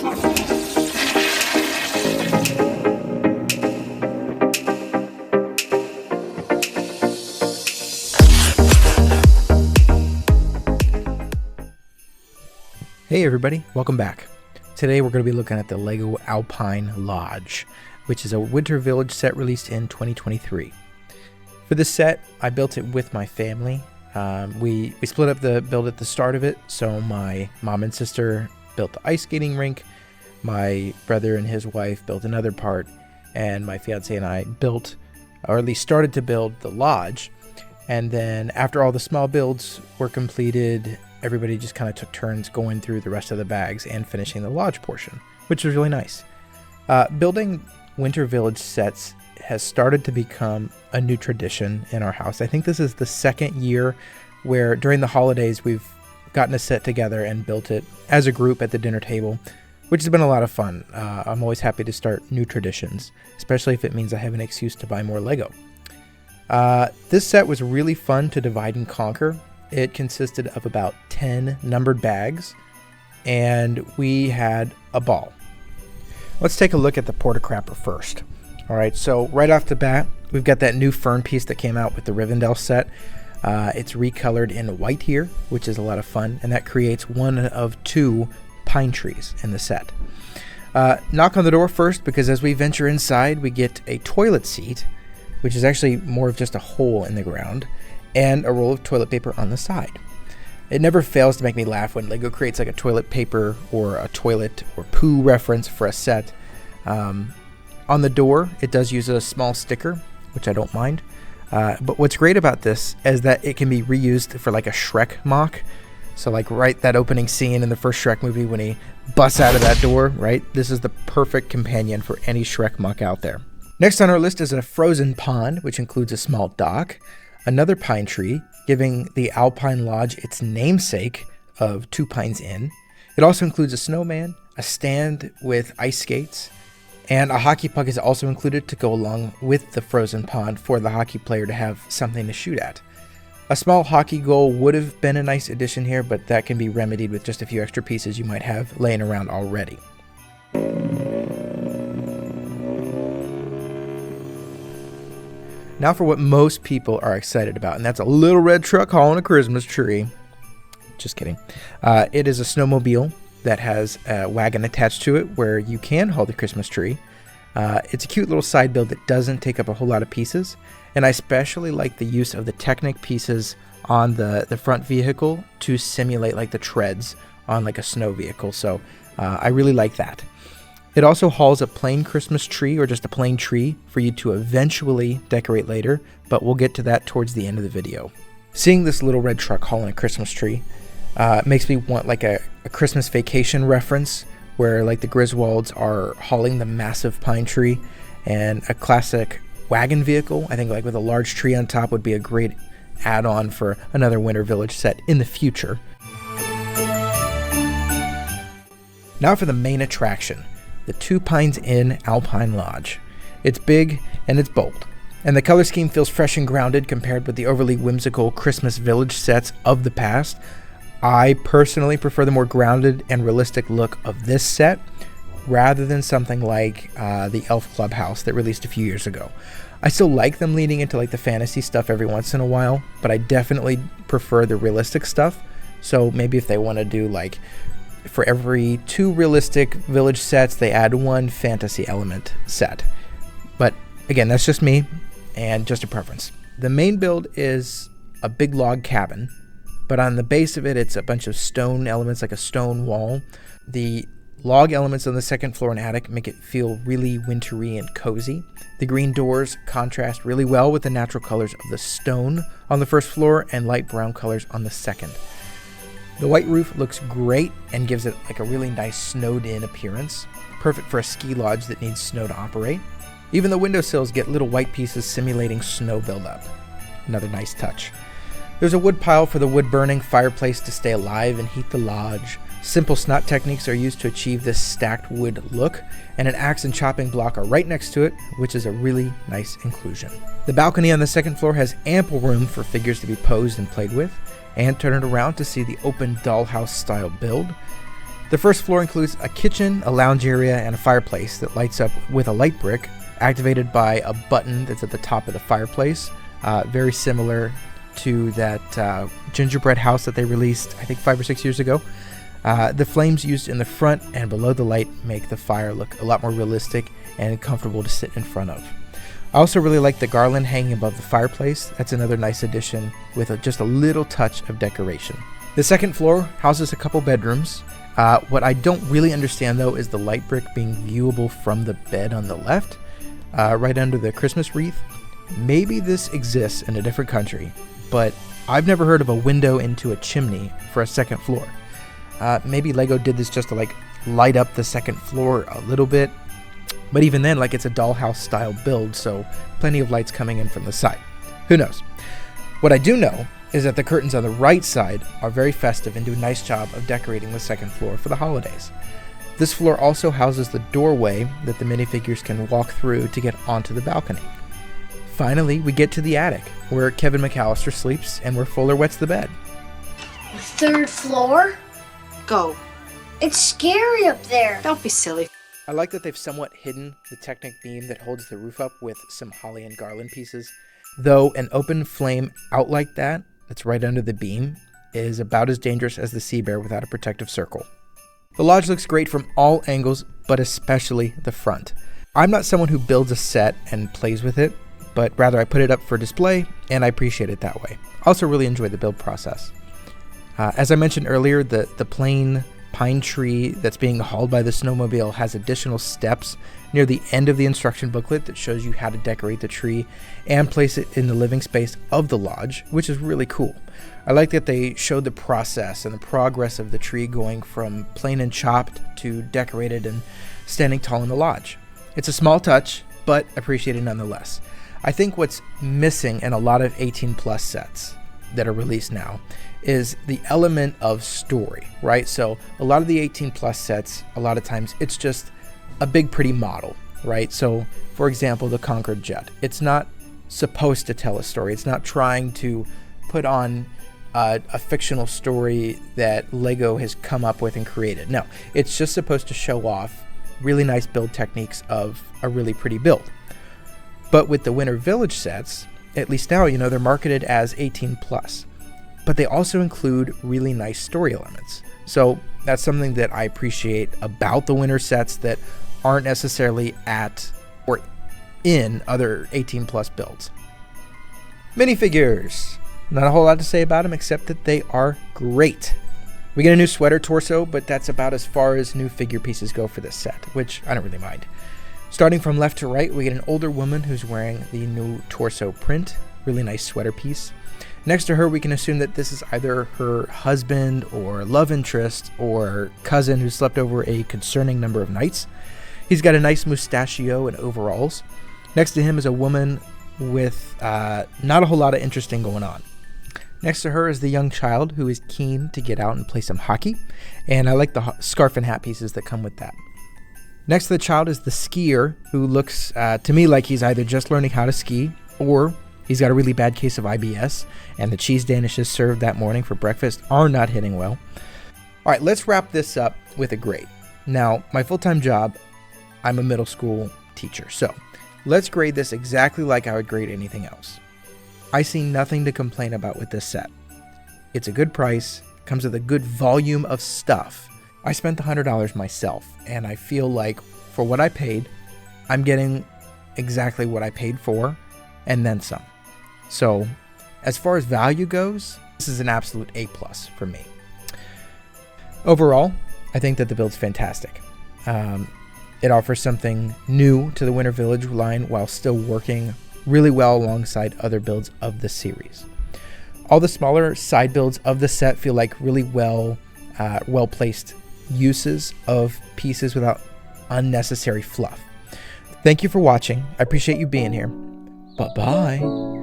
Hey everybody, welcome back. Today we're going to be looking at the LEGO Alpine Lodge, which is a winter village set released in 2023. For this set, I built it with my family. We split up the build at the start of it, so my mom and sister built the ice skating rink, my brother and his wife built another part, and my fiance and I built, or at least started to build, the lodge. And then after all the small builds were completed, everybody just kind of took turns going through the rest of the bags and finishing the lodge portion, which was really nice. Building winter village sets has started to become a new tradition in our house. I think this is the second year where during the holidays we've gotten a set together and built it as a group at the dinner table, which has been a lot of fun. I'm always happy to start new traditions, especially if it means I have an excuse to buy more Lego. This set was really fun to divide and conquer. It consisted of about 10 numbered bags, and we had a ball. Let's take a look at the Porta-Crapper first. All right, so right off the bat, we've got that new fern piece that came out with the Rivendell set. It's recolored in white here, which is a lot of fun, and that creates one of two pine trees in the set. Knock on the door first, because as we venture inside, we get a toilet seat, which is actually more of just a hole in the ground, and a roll of toilet paper on the side. It never fails to make me laugh when LEGO creates like a toilet paper or a toilet or poo reference for a set. On the door, it does use a small sticker, which I don't mind. But what's great about this is that it can be reused for like a Shrek mock. So like right that opening scene in the first Shrek movie when he busts out of that door, right? This is the perfect companion for any Shrek mock out there. Next on our list is a frozen pond, which includes a small dock, another pine tree, giving the Alpine Lodge its namesake of 2 Pines Inn. It also includes a snowman, a stand with ice skates, and a hockey puck is also included to go along with the frozen pond for the hockey player to have something to shoot at. A small hockey goal would have been a nice addition here, but that can be remedied with just a few extra pieces you might have laying around already. Now for what most people are excited about, and that's a little red truck hauling a Christmas tree. Just kidding. It is a snowmobile that has a wagon attached to it where you can haul the Christmas tree. It's a cute little side build that doesn't take up a whole lot of pieces, and I especially like the use of the Technic pieces on the front vehicle to simulate like the treads on like a snow vehicle, so I really like that. It also hauls a plain Christmas tree or just a plain tree for you to eventually decorate later, but we'll get to that towards the end of the video. Seeing this little red truck hauling a Christmas tree makes me want like a Christmas Vacation reference where like the Griswolds are hauling the massive pine tree, and a classic wagon vehicle, I think like with a large tree on top, would be a great add-on for another winter village set in the future. Now for the main attraction, the 2 Pines Inn Alpine Lodge. It's big and it's bold, and the color scheme feels fresh and grounded compared with the overly whimsical Christmas village sets of the past. I personally prefer the more grounded and realistic look of this set rather than something like the Elf Clubhouse that released a few years ago. I still like them leaning into like the fantasy stuff every once in a while, but I definitely prefer the realistic stuff. So maybe if they want to do like for every 2 realistic village sets, they add 1 fantasy element set. But again, that's just me and just a preference. The main build is a big log cabin, but on the base of it, it's a bunch of stone elements like a stone wall. The log elements on the second floor and attic make it feel really wintry and cozy. The green doors contrast really well with the natural colors of the stone on the first floor and light brown colors on the second. The white roof looks great and gives it like a really nice snowed-in appearance, perfect for a ski lodge that needs snow to operate. Even the windowsills get little white pieces simulating snow buildup. Another nice touch. There's a wood pile for the wood-burning fireplace to stay alive and heat the lodge. Simple snot techniques are used to achieve this stacked wood look, and an axe and chopping block are right next to it, which is a really nice inclusion. The balcony on the second floor has ample room for figures to be posed and played with, and turn it around to see the open dollhouse style build. The first floor includes a kitchen, a lounge area, and a fireplace that lights up with a light brick activated by a button that's at the top of the fireplace, very similar to that gingerbread house that they released, I think 5 or 6 years ago. The flames used in the front and below the light make the fire look a lot more realistic and comfortable to sit in front of. I also really like the garland hanging above the fireplace. That's another nice addition with just a little touch of decoration. The second floor houses a couple bedrooms. What I don't really understand though is the light brick being viewable from the bed on the left, right under the Christmas wreath. Maybe this exists in a different country, but I've never heard of a window into a chimney for a second floor. Maybe Lego did this just to light up the second floor a little bit, but even then, it's a dollhouse style build, so plenty of lights coming in from the side. Who knows? What I do know is that the curtains on the right side are very festive and do a nice job of decorating the second floor for the holidays. This floor also houses the doorway that the minifigures can walk through to get onto the balcony. Finally, we get to the attic, where Kevin McAllister sleeps and where Fuller wets the bed. The third floor? Go. It's scary up there. Don't be silly. I like that they've somewhat hidden the Technic beam that holds the roof up with some holly and garland pieces, though an open flame out like that's right under the beam, is about as dangerous as the sea bear without a protective circle. The lodge looks great from all angles, but especially the front. I'm not someone who builds a set and plays with it, but rather I put it up for display, and I appreciate it that way. I also really enjoy the build process. As I mentioned earlier, the plain pine tree that's being hauled by the snowmobile has additional steps near the end of the instruction booklet that shows you how to decorate the tree and place it in the living space of the lodge, which is really cool. I like that they showed the process and the progress of the tree going from plain and chopped to decorated and standing tall in the lodge. It's a small touch, but appreciated nonetheless. I think what's missing in a lot of 18 plus sets that are released now is the element of story, right? So a lot of the 18 plus sets, a lot of times it's just a big pretty model, right? So for example, the Concorde jet, it's not supposed to tell a story. It's not trying to put on a fictional story that Lego has come up with and created. No, it's just supposed to show off really nice build techniques of a really pretty build. But with the Winter Village sets, at least now, they're marketed as 18 plus, but they also include really nice story elements. So that's something that I appreciate about the winter sets that aren't necessarily at or in other 18 plus builds. Minifigures. Not a whole lot to say about them except that they are great. We get a new sweater torso, but that's about as far as new figure pieces go for this set, which I don't really mind. Starting from left to right, we get an older woman who's wearing the new torso print, really nice sweater piece. Next to her, we can assume that this is either her husband or love interest or cousin who slept over a concerning number of nights. He's got a nice mustachio and overalls. Next to him is a woman with not a whole lot of interesting going on. Next to her is the young child who is keen to get out and play some hockey, and I like the scarf and hat pieces that come with that. Next to the child is the skier who looks to me like he's either just learning how to ski or he's got a really bad case of IBS, and the cheese danishes served that morning for breakfast are not hitting well. All right, let's wrap this up with a grade. Now, my full-time job, I'm a middle school teacher, so let's grade this exactly like I would grade anything else. I see nothing to complain about with this set. It's a good price, comes with a good volume of stuff. I spent the $100 myself, and I feel like for what I paid, I'm getting exactly what I paid for, and then some. So, as far as value goes, this is an absolute A+ for me. Overall, I think that the build's fantastic. It offers something new to the Winter Village line while still working really well alongside other builds of the series. All the smaller side builds of the set feel like really well-placed uses of pieces without unnecessary fluff. Thank you for watching. I appreciate you being here. Bye-bye.